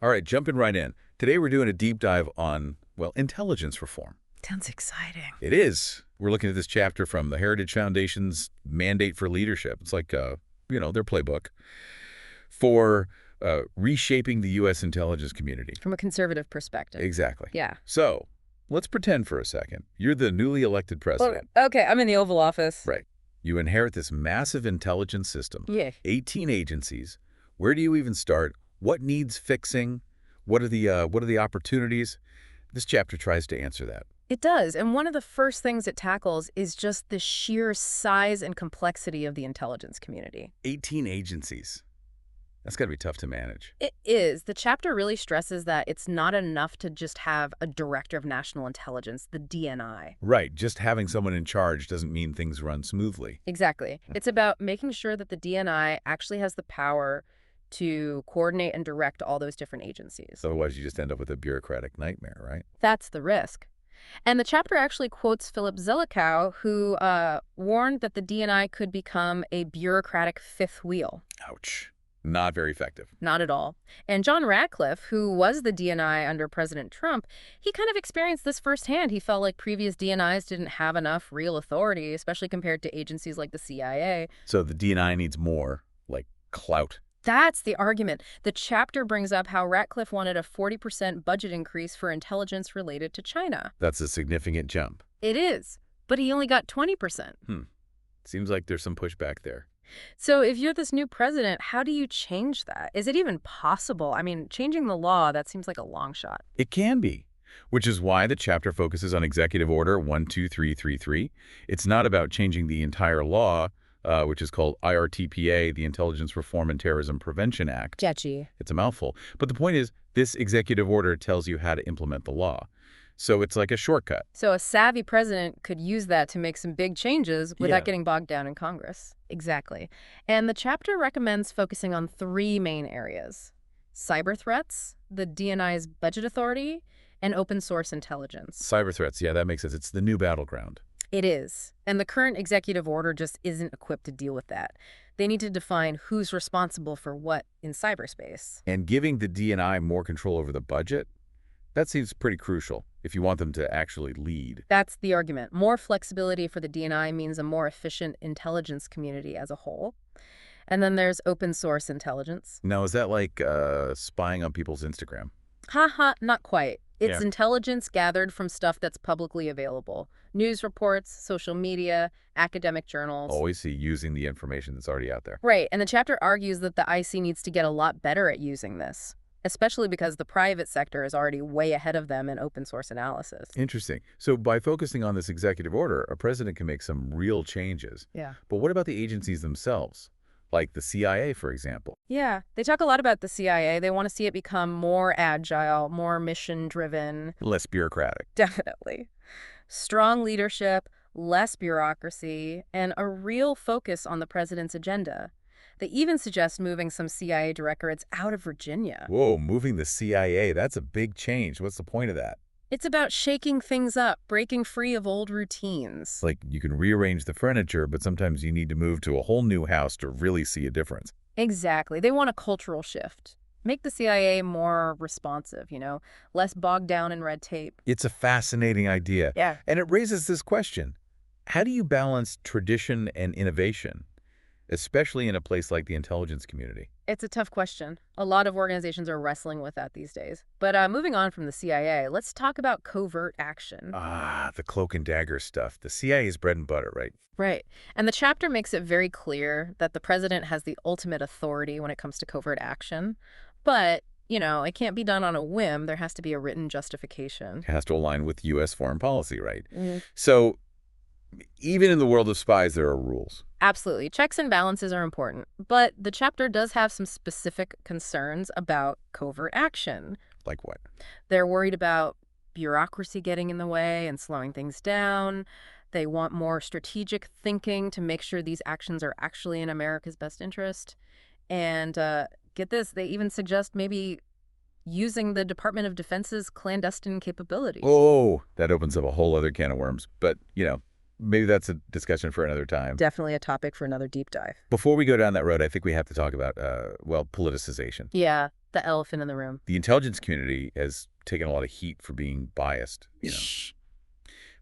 All right, jumping right in. Today we're doing a deep dive on, well, intelligence reform. Sounds exciting. It is. We're looking at this chapter from the Heritage Foundation's Mandate for Leadership. It's like, their playbook for reshaping the U.S. intelligence community. From a conservative perspective. Exactly. Yeah. So let's pretend for a second you're the newly elected president. Okay, I'm in the Oval Office. Right. You inherit this massive intelligence system. Yeah. 18 agencies. Where do you even start? What needs fixing? What are the opportunities? This chapter tries to answer that. It does, and one of the first things it tackles is just the sheer size and complexity of the intelligence community. 18 agencies. That's got to be tough to manage. It is. The chapter really stresses that it's not enough to just have a Director of National Intelligence, the DNI. Right. Just having someone in charge doesn't mean things run smoothly. Exactly. It's about making sure that the DNI actually has the power to coordinate and direct all those different agencies. Otherwise, you just end up with a bureaucratic nightmare, right? That's the risk. And the chapter actually quotes Philip Zelikow, who warned that the DNI could become a bureaucratic fifth wheel. Ouch. Not very effective. Not at all. And John Radcliffe, who was the DNI under President Trump, he kind of experienced this firsthand. He felt like previous DNIs didn't have enough real authority, especially compared to agencies like the CIA. So the DNI needs more, like, clout. That's the argument. The chapter brings up how Ratcliffe wanted a 40% budget increase for intelligence related to China. That's a significant jump. It is, but he only got 20%. Seems like there's some pushback there. So if you're this new president, how do you change that? Is it even possible? I mean, changing the law, that seems like a long shot. It can be, which is why the chapter focuses on Executive Order 12333. It's not about changing the entire law, which is called IRTPA, the Intelligence Reform and Terrorism Prevention Act. Jetchy. It's a mouthful. But the point is, this executive order tells you how to implement the law. So it's like a shortcut. So a savvy president could use that to make some big changes without getting bogged down in Congress. Exactly. And the chapter recommends focusing on three main areas: cyber threats, the DNI's budget authority, and open source intelligence. Cyber threats, yeah, that makes sense. It's the new battleground. It is. And the current executive order just isn't equipped to deal with that. They need to define who's responsible for what in cyberspace. And giving the DNI more control over the budget, that seems pretty crucial if you want them to actually lead. That's the argument. More flexibility for the DNI means a more efficient intelligence community as a whole. And then there's open source intelligence. Now, is that like spying on people's Instagram? Not quite. It's intelligence gathered from stuff that's publicly available. News reports, social media, academic journals. Always see using the information that's already out there. Right, and the chapter argues that the IC needs to get a lot better at using this, especially because the private sector is already way ahead of them in open source analysis. Interesting. So by focusing on this executive order, a president can make some real changes. Yeah. But what about the agencies themselves? Like the CIA, for example. Yeah, they talk a lot about the CIA. They want to see it become more agile, more mission-driven. Less bureaucratic. Definitely. Strong leadership, less bureaucracy, and a real focus on the president's agenda. They even suggest moving some CIA directorates out of Virginia. Whoa, moving the CIA, that's a big change. What's the point of that? It's about shaking things up, breaking free of old routines. Like you can rearrange the furniture, but sometimes you need to move to a whole new house to really see a difference. Exactly. They want a cultural shift. Make the CIA more responsive, less bogged down in red tape. It's a fascinating idea. Yeah. And it raises this question. How do you balance tradition and innovation, especially in a place like the intelligence community? It's a tough question. A lot of organizations are wrestling with that these days. But moving on from the CIA, let's talk about covert action. The cloak and dagger stuff. The CIA's bread and butter, right? Right. And the chapter makes it very clear that the president has the ultimate authority when it comes to covert action. But, it can't be done on a whim. There has to be a written justification. It has to align with U.S. foreign policy, right? So even in the world of spies, there are rules. Absolutely. Checks and balances are important. But the chapter does have some specific concerns about covert action. Like what? They're worried about bureaucracy getting in the way and slowing things down. They want more strategic thinking to make sure these actions are actually in America's best interest. And get this, they even suggest maybe using the Department of Defense's clandestine capabilities. Oh, that opens up a whole other can of worms. But, maybe that's a discussion for another time. Definitely a topic for another deep dive. Before we go down that road, I think we have to talk about, well, politicization. Yeah, the elephant in the room. The intelligence community has taken a lot of heat for being biased,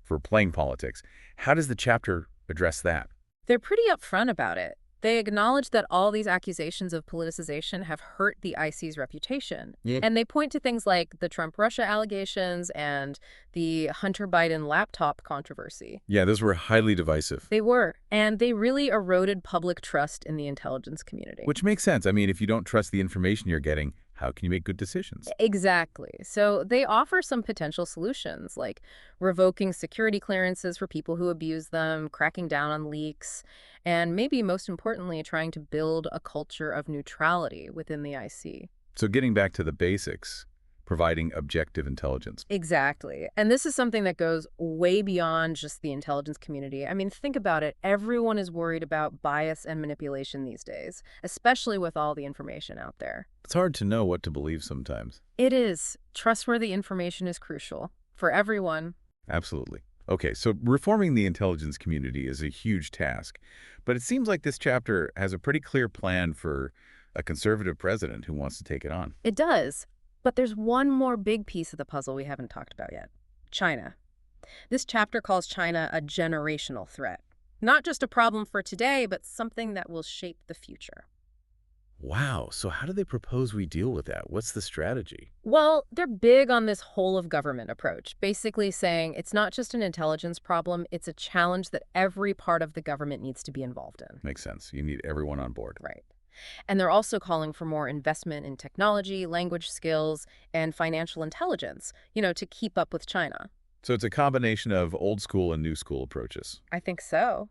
for playing politics. How does the chapter address that? They're pretty upfront about it. They acknowledge that all these accusations of politicization have hurt the IC's reputation. Yeah. And they point to things like the Trump-Russia allegations and the Hunter Biden laptop controversy. Yeah, those were highly divisive. They were, and they really eroded public trust in the intelligence community. Which makes sense. I mean, if you don't trust the information you're getting, how can you make good decisions? Exactly. So they offer some potential solutions, like revoking security clearances for people who abuse them, cracking down on leaks, and maybe most importantly, trying to build a culture of neutrality within the IC. So getting back to the basics, providing objective intelligence. Exactly. And this is something that goes way beyond just the intelligence community. I mean, think about it. Everyone is worried about bias and manipulation these days, especially with all the information out there. It's hard to know what to believe sometimes. It is. Trustworthy information is crucial for everyone. Absolutely. Okay, so reforming the intelligence community is a huge task, but it seems like this chapter has a pretty clear plan for a conservative president who wants to take it on. It does. But there's one more big piece of the puzzle we haven't talked about yet. China. This chapter calls China a generational threat. Not just a problem for today, but something that will shape the future. Wow, so how do they propose we deal with that? What's the strategy? Well, they're big on this whole of government approach, basically saying it's not just an intelligence problem, it's a challenge that every part of the government needs to be involved in. Makes sense. You need everyone on board. Right. And they're also calling for more investment in technology, language skills, and financial intelligence, to keep up with China. So it's a combination of old school and new school approaches. I think so.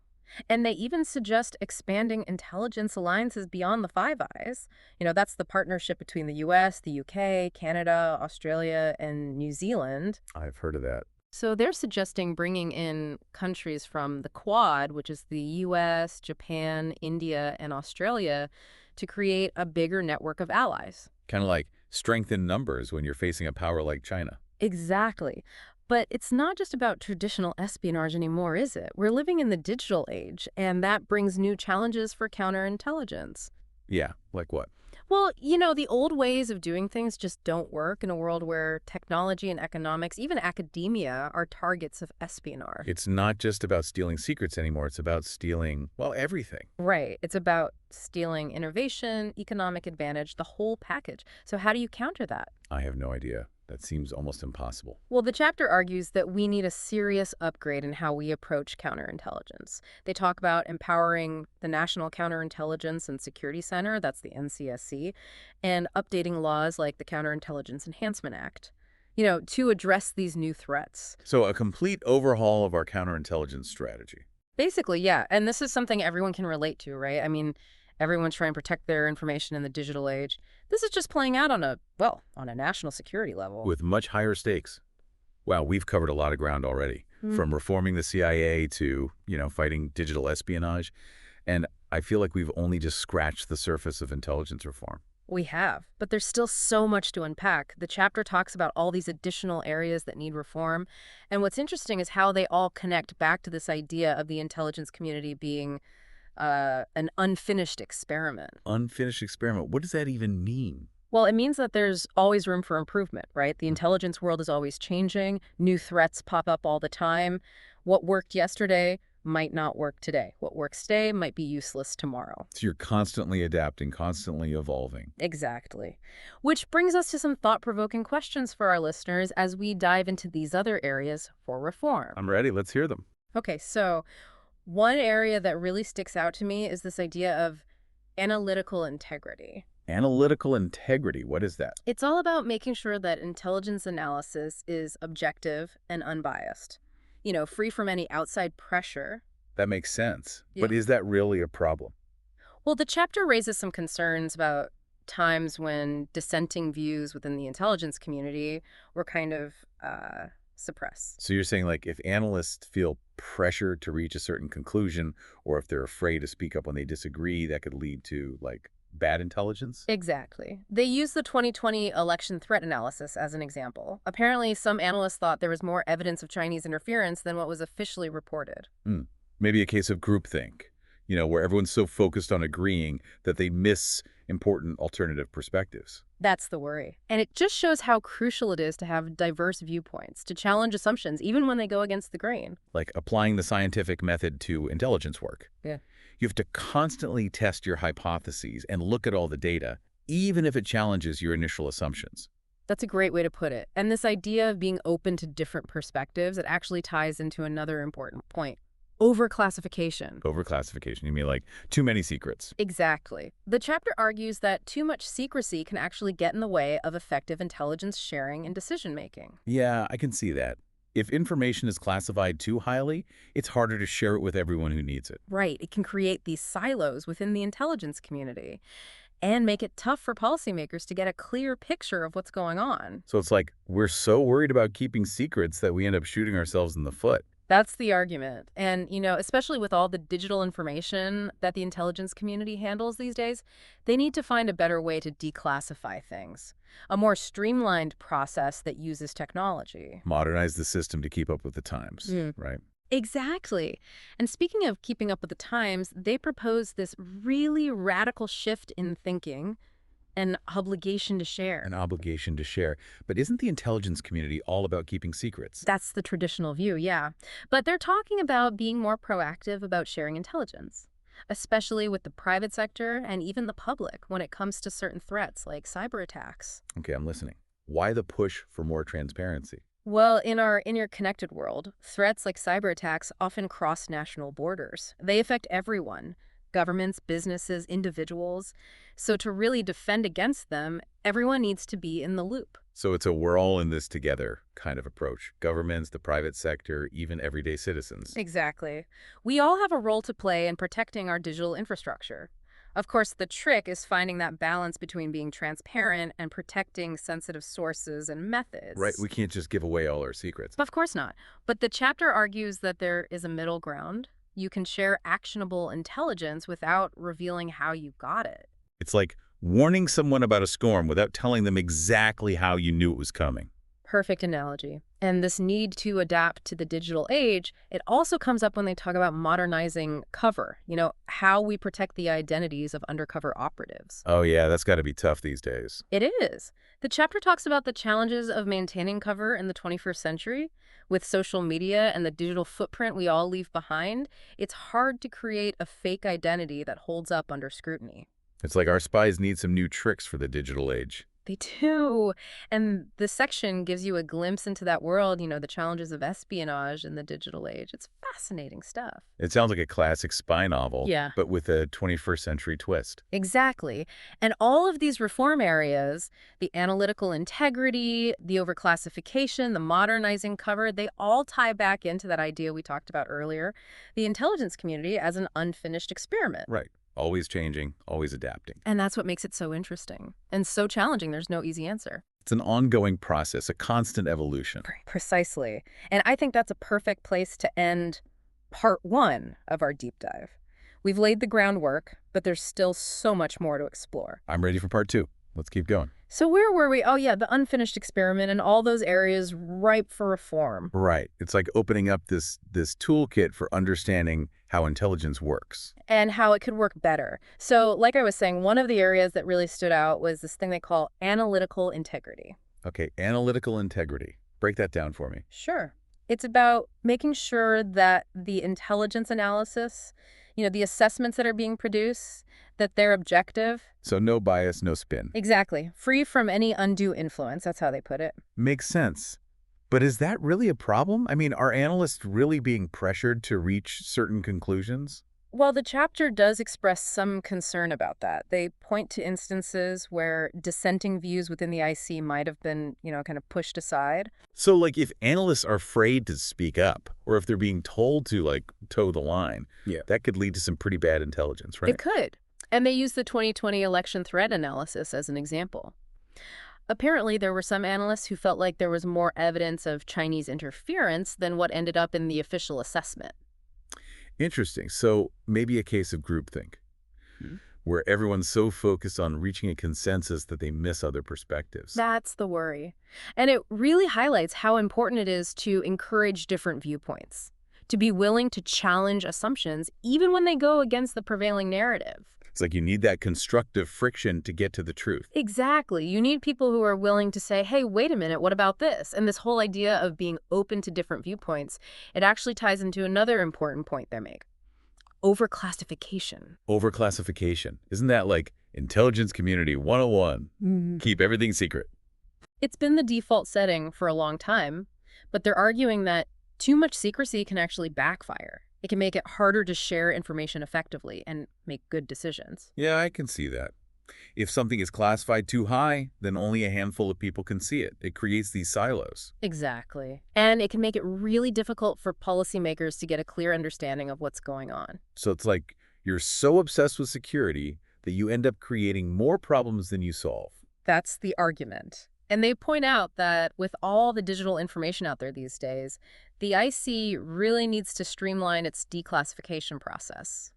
And they even suggest expanding intelligence alliances beyond the Five Eyes. That's the partnership between the US, the UK, Canada, Australia, and New Zealand. I've heard of that. So they're suggesting bringing in countries from the Quad, which is the US, Japan, India, and Australia, to create a bigger network of allies. Kind of like strength in numbers when you're facing a power like China. Exactly. But it's not just about traditional espionage anymore, is it? We're living in the digital age, and that brings new challenges for counterintelligence. Yeah, like what? Well, the old ways of doing things just don't work in a world where technology and economics, even academia, are targets of espionage. It's not just about stealing secrets anymore. It's about stealing, well, everything. Right. It's about stealing innovation, economic advantage, the whole package. So how do you counter that? I have no idea. That seems almost impossible. Well, the chapter argues that we need a serious upgrade in how we approach counterintelligence. They talk about empowering the National Counterintelligence and Security Center, that's the NCSC, and updating laws like the Counterintelligence Enhancement Act, to address these new threats. So a complete overhaul of our counterintelligence strategy. Basically, yeah. And this is something everyone can relate to, right? I mean, everyone's trying to protect their information in the digital age. This is just playing out on a national security level. With much higher stakes. Wow, we've covered a lot of ground already. From reforming the CIA to, fighting digital espionage. And I feel like we've only just scratched the surface of intelligence reform. We have, but there's still so much to unpack. The chapter talks about all these additional areas that need reform. And what's interesting is how they all connect back to this idea of the intelligence community being an unfinished experiment. Unfinished experiment. What does that even mean? Well, it means that there's always room for improvement, right? The intelligence world is always changing. New threats pop up all the time. What worked yesterday might not work today. What works today might be useless tomorrow. So you're constantly adapting, constantly evolving. Exactly. Which brings us to some thought-provoking questions for our listeners as we dive into these other areas for reform. I'm ready. Let's hear them. Okay, so one area that really sticks out to me is this idea of analytical integrity. Analytical integrity. What is that? It's all about making sure that intelligence analysis is objective and unbiased, free from any outside pressure. That makes sense. Yeah. But is that really a problem? Well, the chapter raises some concerns about times when dissenting views within the intelligence community were kind of suppressed. So you're saying, like, if analysts feel pressure to reach a certain conclusion, or if they're afraid to speak up when they disagree, that could lead to, like, bad intelligence? Exactly. They used the 2020 election threat analysis as an example. Apparently, some analysts thought there was more evidence of Chinese interference than what was officially reported. Hmm. Maybe a case of groupthink, where everyone's so focused on agreeing that they miss important alternative perspectives. That's the worry. And it just shows how crucial it is to have diverse viewpoints, to challenge assumptions, even when they go against the grain. Like applying the scientific method to intelligence work. Yeah. You have to constantly test your hypotheses and look at all the data, even if it challenges your initial assumptions. That's a great way to put it. And this idea of being open to different perspectives, it actually ties into another important point. Overclassification. Overclassification, you mean like too many secrets? Exactly. The chapter argues that too much secrecy can actually get in the way of effective intelligence sharing and decision-making. Yeah, I can see that. If information is classified too highly, it's harder to share it with everyone who needs it. Right. It can create these silos within the intelligence community and make it tough for policymakers to get a clear picture of what's going on. So it's like we're so worried about keeping secrets that we end up shooting ourselves in the foot. That's the argument. And, especially with all the digital information that the intelligence community handles these days, they need to find a better way to declassify things, a more streamlined process that uses technology. Modernize the system to keep up with the times, right? Exactly. And speaking of keeping up with the times, they propose this really radical shift in thinking, an obligation to share. An obligation to share. But isn't the intelligence community all about keeping secrets? That's the traditional view, yeah. But they're talking about being more proactive about sharing intelligence, especially with the private sector and even the public when it comes to certain threats like cyber attacks. Okay, I'm listening. Why the push for more transparency? Well, in our interconnected world, threats like cyber attacks often cross national borders. They affect everyone, governments, businesses, individuals. So to really defend against them, everyone needs to be in the loop. So it's a we're all in this together kind of approach. Governments, the private sector, even everyday citizens. Exactly. We all have a role to play in protecting our digital infrastructure. Of course, the trick is finding that balance between being transparent and protecting sensitive sources and methods. Right, we can't just give away all our secrets. Of course not. But the chapter argues that there is a middle ground. You can share actionable intelligence without revealing how you got it. It's like warning someone about a storm without telling them exactly how you knew it was coming. Perfect analogy. And this need to adapt to the digital age, it also comes up when they talk about modernizing cover, how we protect the identities of undercover operatives. Oh yeah, that's got to be tough these days. It is. The chapter talks about the challenges of maintaining cover in the 21st century. With social media and the digital footprint we all leave behind, it's hard to create a fake identity that holds up under scrutiny. It's like our spies need some new tricks for the digital age. They do. And this section gives you a glimpse into that world, the challenges of espionage in the digital age. It's fascinating stuff. It sounds like a classic spy novel, Yeah. but with a 21st century twist. Exactly. And all of these reform areas, the analytical integrity, the overclassification, the modernizing cover, they all tie back into that idea we talked about earlier, the intelligence community as an unfinished experiment. Right. Always changing, always adapting. And that's what makes it so interesting and so challenging. There's no easy answer. It's an ongoing process, a constant evolution. Precisely. And I think that's a perfect place to end part one of our deep dive. We've laid the groundwork, but there's still so much more to explore. I'm ready for part two. Let's keep going. So where were we? Oh, yeah, the unfinished experiment and all those areas ripe for reform. Right. It's like opening up this toolkit for understanding how intelligence works. And how it could work better. So like I was saying, one of the areas that really stood out was this thing they call analytical integrity. Okay, analytical integrity. Break that down for me. Sure. It's about making sure that the intelligence analysis, the assessments that are being produced, that they're objective. So no bias, no spin. Exactly. Free from any undue influence. That's how they put it. Makes sense. But is that really a problem? I mean, are analysts really being pressured to reach certain conclusions? Well, the chapter does express some concern about that. They point to instances where dissenting views within the IC might have been, kind of pushed aside. So, like, if analysts are afraid to speak up, or if they're being told to, like, toe the line, that could lead to some pretty bad intelligence, right? It could. And they use the 2020 election threat analysis as an example. Apparently, there were some analysts who felt like there was more evidence of Chinese interference than what ended up in the official assessment. Interesting. So maybe a case of groupthink. where everyone's so focused on reaching a consensus that they miss other perspectives. That's the worry. And it really highlights how important it is to encourage different viewpoints, to be willing to challenge assumptions even when they go against the prevailing narrative. It's like you need that constructive friction to get to the truth. Exactly. You need people who are willing to say, hey, wait a minute, what about this? And this whole idea of being open to different viewpoints, it actually ties into another important point they make: overclassification. Overclassification. Isn't that like intelligence community 101? Mhm. Keep everything secret. It's been the default setting for a long time, but they're arguing that too much secrecy can actually backfire. It can make it harder to share information effectively and make good decisions. Yeah, I can see that. If something is classified too high, then only a handful of people can see it. It creates these silos. Exactly. And it can make it really difficult for policymakers to get a clear understanding of what's going on. So it's like you're so obsessed with security that you end up creating more problems than you solve. That's the argument. And they point out that with all the digital information out there these days, the IC really needs to streamline its declassification process.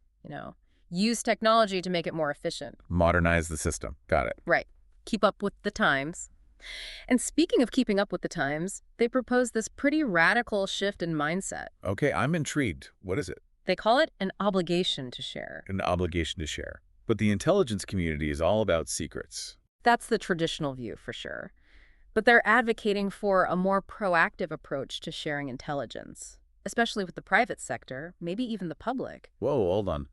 Use technology to make it more efficient. Modernize the system. Got it. Right. Keep up with the times. And speaking of keeping up with the times, they propose this pretty radical shift in mindset. Okay, I'm intrigued. What is it? They call it an obligation to share. An obligation to share. But the intelligence community is all about secrets. That's the traditional view for sure. But they're advocating for a more proactive approach to sharing intelligence, especially with the private sector, maybe even the public. Whoa, hold on.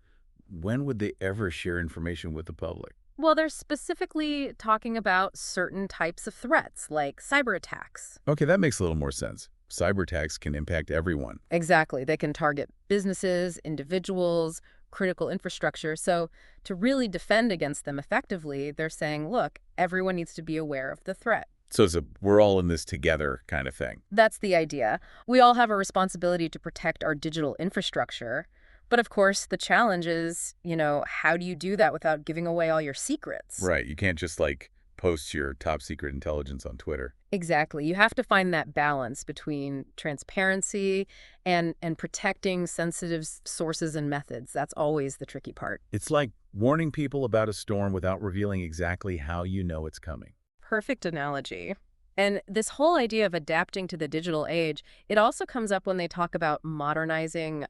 When would they ever share information with the public? Well, they're specifically talking about certain types of threats, like cyber attacks. Okay, that makes a little more sense. Cyber attacks can impact everyone. Exactly. They can target businesses, individuals, critical infrastructure. So to really defend against them effectively, they're saying, look, everyone needs to be aware of the threat. So it's a we're all in this together kind of thing. That's the idea. We all have a responsibility to protect our digital infrastructure. But of course, the challenge is, how do you do that without giving away all your secrets? Right. You can't just post your top secret intelligence on Twitter. Exactly. You have to find that balance between transparency and protecting sensitive sources and methods. That's always the tricky part. It's like warning people about a storm without revealing exactly how you know it's coming. Perfect analogy. And this whole idea of adapting to the digital age, it also comes up when they talk about modernizing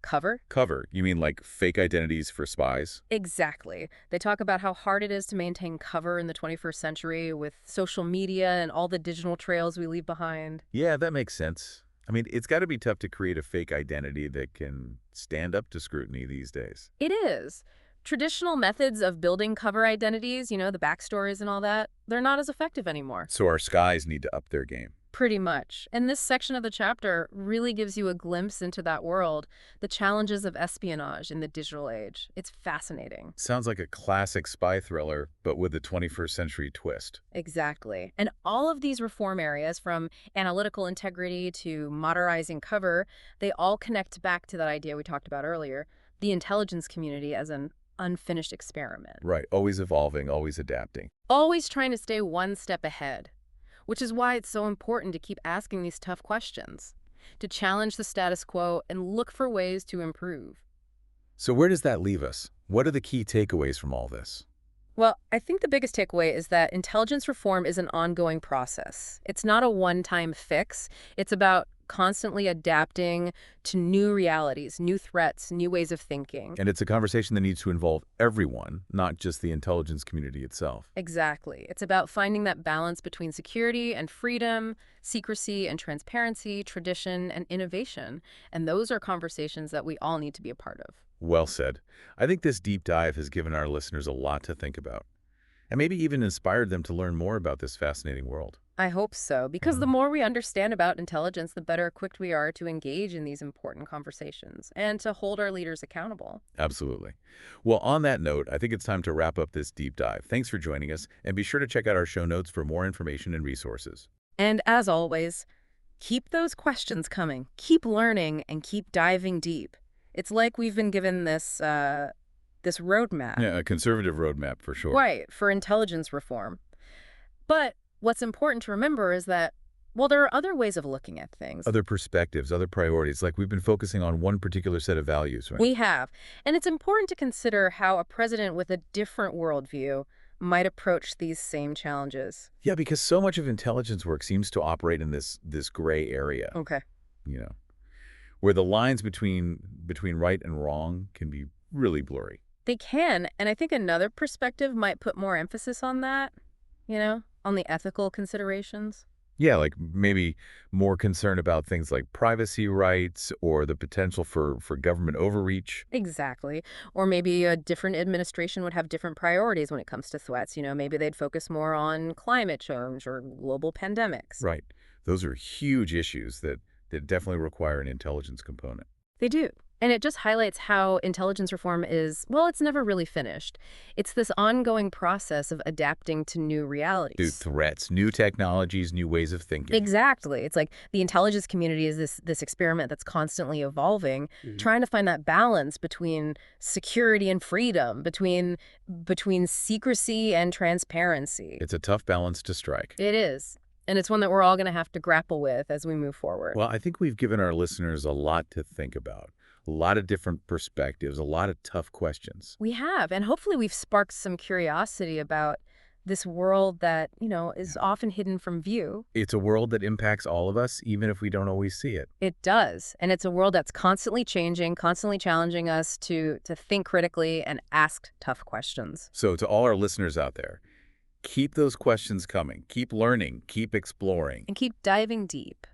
cover. Cover? You mean like fake identities for spies? Exactly. They talk about how hard it is to maintain cover in the 21st century with social media and all the digital trails we leave behind. Yeah, that makes sense. I mean, it's got to be tough to create a fake identity that can stand up to scrutiny these days. It is. Traditional methods of building cover identities, the backstories and all that, they're not as effective anymore. So our skies need to up their game. Pretty much. And this section of the chapter really gives you a glimpse into that world, the challenges of espionage in the digital age. It's fascinating. Sounds like a classic spy thriller, but with a 21st century twist. Exactly. And all of these reform areas, from analytical integrity to modernizing cover, they all connect back to that idea we talked about earlier, the intelligence community as an unfinished experiment. Right. Always evolving, always adapting. Always trying to stay one step ahead, which is why it's so important to keep asking these tough questions, to challenge the status quo and look for ways to improve. So where does that leave us? What are the key takeaways from all this? Well, I think the biggest takeaway is that intelligence reform is an ongoing process. It's not a one-time fix. It's about constantly adapting to new realities, new threats, new ways of thinking. And it's a conversation that needs to involve everyone, not just the intelligence community itself. Exactly. It's about finding that balance between security and freedom, secrecy and transparency, tradition and innovation. And those are conversations that we all need to be a part of. Well said. I think this deep dive has given our listeners a lot to think about, and maybe even inspired them to learn more about this fascinating world. I hope so, because the more we understand about intelligence, the better equipped we are to engage in these important conversations and to hold our leaders accountable. Absolutely. Well, on that note, I think it's time to wrap up this deep dive. Thanks for joining us, and be sure to check out our show notes for more information and resources. And as always, keep those questions coming, keep learning, and keep diving deep. It's like we've been given this roadmap. Yeah, a conservative roadmap for sure. Right, for intelligence reform. But what's important to remember is that Well, there are other ways of looking at things. Other perspectives, other priorities, like we've been focusing on one particular set of values, right? We have. And it's important to consider how a president with a different worldview might approach these same challenges. Yeah, because so much of intelligence work seems to operate in this gray area, Okay. you know, where the lines between right and wrong can be really blurry. They can, and I think another perspective might put more emphasis on that, on the ethical considerations. Yeah, like maybe more concern about things like privacy rights or the potential for government overreach. Exactly. Or maybe a different administration would have different priorities when it comes to threats. Maybe they'd focus more on climate change or global pandemics. Right. Those are huge issues that definitely require an intelligence component. They do. And it just highlights how intelligence reform is, well, it's never really finished. It's this ongoing process of adapting to new New realities. threats, new technologies, new ways of thinking. Exactly. It's like the intelligence community is this experiment that's constantly evolving, Mhm. trying to find that balance between security and freedom, between secrecy and transparency. It's a tough balance to strike. It is. And it's one that we're all going to have to grapple with as we move forward. Well, I think we've given our listeners a lot to think about, a lot of different perspectives, a lot of tough questions. We have, and hopefully we've sparked some curiosity about this world that, is often hidden from view. It's a world that impacts all of us, even if we don't always see it. It does. And it's a world that's constantly changing, constantly challenging us to think critically and ask tough questions. So to all our listeners out there, keep those questions coming. Keep learning. Keep exploring. And keep diving deep.